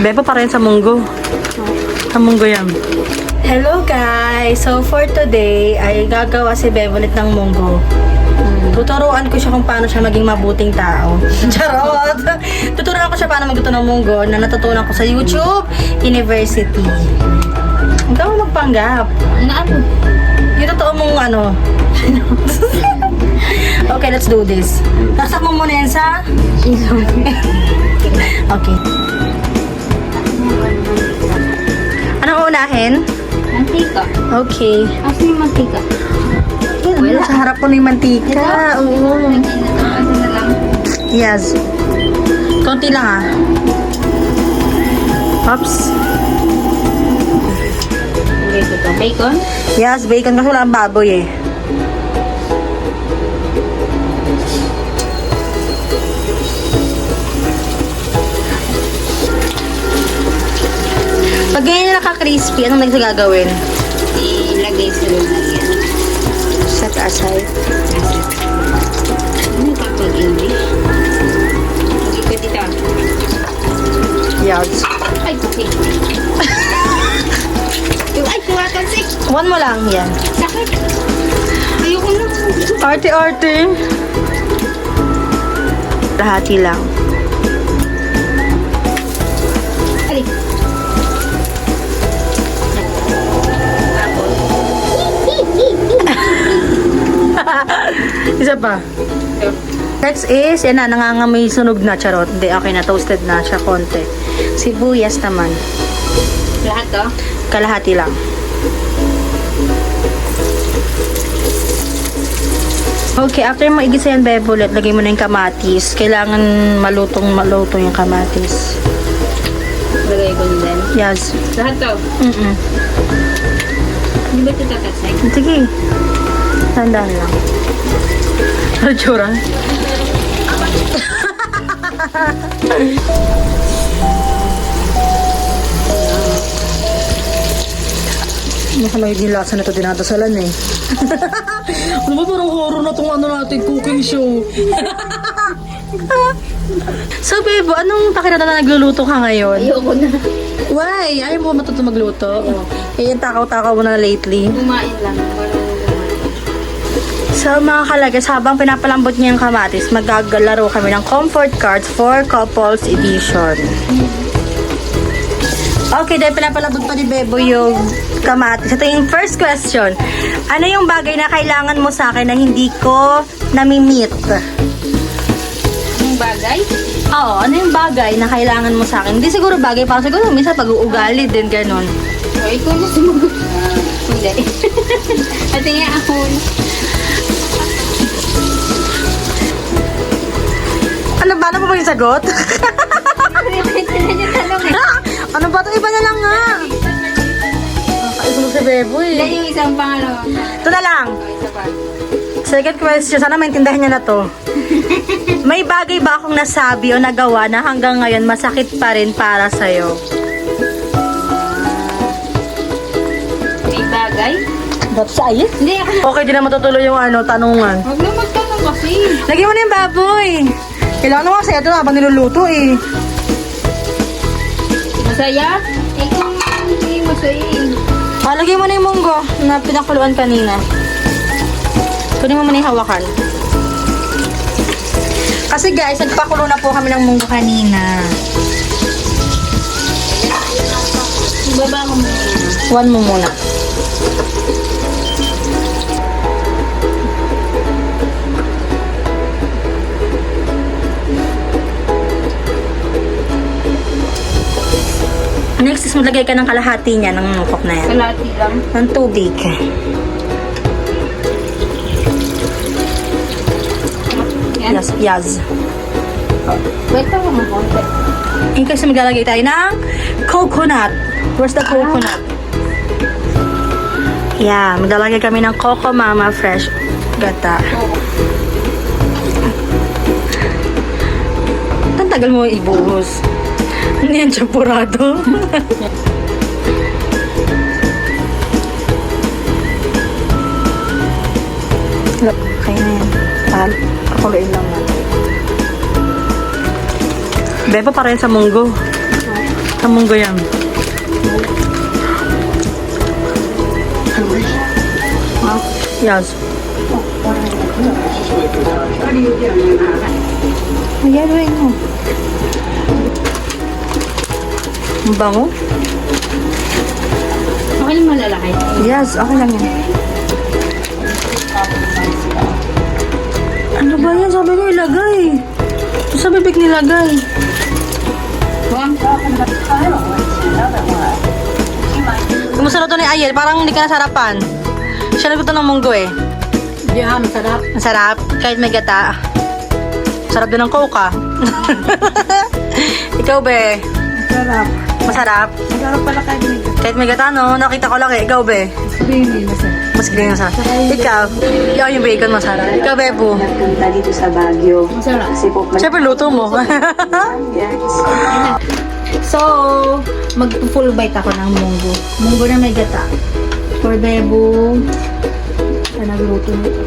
Bebo pa rin sa munggo. Sa munggo yan. Hello guys! So for today, ay gagawa si Bebo ulit ng munggo. Tuturuan ko siya kung paano siya maging mabuting tao. Charot! Tuturuan ko siya paano magluto ng munggo na natutunan ko sa YouTube University. Huwag ka mo magpanggap. Ano? Yung totoo mong ano. Okay, let's do this. Nasak mo muna yan sa... Okay. Anong unahin? Mantika. Okay. Asa yung mantika? Wala. Sa harap ko na yung mantika. Oo. Asa na lang. Yes. Konti lang ah. Oops. Okay, ito. Bacon? Yes, bacon kasi wala ang baboy eh. Pag ganyan na naka-crispy, anong next na gagawin? Ilagay sa lagyan. Set aside. Ano ka pag-English? Lagi ko dito. Yes. Ay, puti. Ay, tuwatansik. One mo lang yan. Sakit. Ayoko na. Arte-arte. Lahati lang. Ay. Isa pa. Next is, yan na, nangangamoy sunog na, charot. Hindi, okay na, toasted na siya konti. Sibuyas naman. Lahat to? Kalahati lang. Okay, after mo igisa yan, Bebulet, lagay mo na yung kamatis. Kailangan malutong yung kamatis. Lagay ko din. Yes. Lahat to? Hindi ba ito tatasay? Sige. Tandaan lang. Ano tsura? Nakamay din lasa na ito dinadasalan eh. Ano ba parang horror na itong ano natin, cooking show? So, Bebo, anong pakiramdam na nagluluto ka ngayon? Ayoko na. Why? Ayaw mo matuto magluto? Eh, yung takaw-takaw mo na lately. Kumain lang. So, mga kalagas, habang pinapalambot niya yung kamatis, magagalaro kami ng comfort cards for couples edition. Okay, dahil pinapalambot pa ni Bebo yung kamatis. Ito yung first question. Ano yung bagay na kailangan mo sa akin na hindi ko nami-meet? Yung bagay? Oo, ano yung bagay na kailangan mo sa akin? Hindi siguro bagay, parang siguro minsan pag-uugali din, ganun. O, ikaw na sumagot. Hindi. At nga ako. Ano ba? Ano ba yung sagot? Yung tanong eh. Ano ba ito? Iba na lang nga. Nakaisog si Bebo Hindi eh. yung isang pangalawa. Ito na lang. O, isa pa. Second question. Sana maintindihan niya na to. May bagay ba akong nasabi o nagawa na hanggang ngayon masakit pa rin para sa'yo? May bagay? Ba't siya ayun? Hindi ako. Okay, di na matutuloy yung ano, tanungan. Huwag na magtanong kasi. Lagyan mo na yung baboy. Kailangan naman kasi ito habang niluluto eh. Masaya? Ikaw hindi masaya eh. Lagyan mo na yung munggo na pinakuluan kanina. Kunin mo muna yung hawakan. Kasi guys, nagpakulo na po kami ng munggo kanina. Ibaba mo muna. One mo muna. Next is maglagay ka ng kalahati niya ng mangkok na yan. Kalati lang. Ng tubig. Yan. Yes, yes. Wait ako mo konti. Eh, kasi maglalagay tayo ng coconut. Where's the coconut? Yeah, maglalagay kami ng Coco Mama Fresh Gata. Ang tagal mo ibuhos. Ano yan, champurado? Okay na yan. Pakuluin lang natin. Beba pa rin sa munggo. Sa munggo yan. Yes. Ayan, rin mo. Ang bango? Okay lang malalaki. Yes, okay lang yan. Ano ba yan? Sabi ko ilagay. Sa bibig nilagay. Kumusta na ito ni Ayel? Parang hindi ka nasarapan. Siya nagluto ng munggo eh. Yeah, masarap. Masarap. Kahit may gata. Sarap din ng coke ah. Ikaw be? Masarap. Masarap? Masarap pala Kahit may gata no? Nakita ko lang eh. Ikaw be? Creamy, masarap. Mas green masarap. Ikaw? Ikaw yung bacon masarap. Ikaw Bebo? Nagpunta dito sa Baguio. Masarap. Kasi po, Siyempre luto mo. So, mag-full bite ako ng munggo. Munggo na may gata. For Bebo. Na nagluto nito.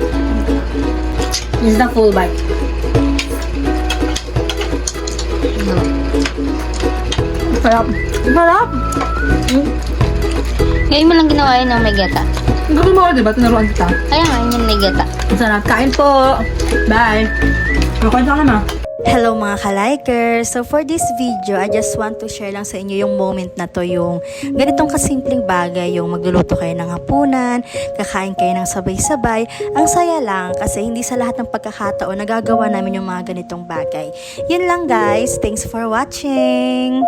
This is the full bite. Sarap. Sarap! Ngayon mo lang ginawa yun ng may gata. Gawin mo, diba? Tinuruan kita. Kaya nga, yun yung may gata. Masarap. Kain po. Bye. Okay ka naman. Hello mga ka-likers! So for this video, I just want to share lang sa inyo yung moment na to, yung ganitong kasimpleng bagay, yung magluluto kayo ng hapunan, kakain kayo ng sabay-sabay. Ang saya lang kasi hindi sa lahat ng pagkakataon nagagawa namin yung mga ganitong bagay. Yun lang guys, thanks for watching!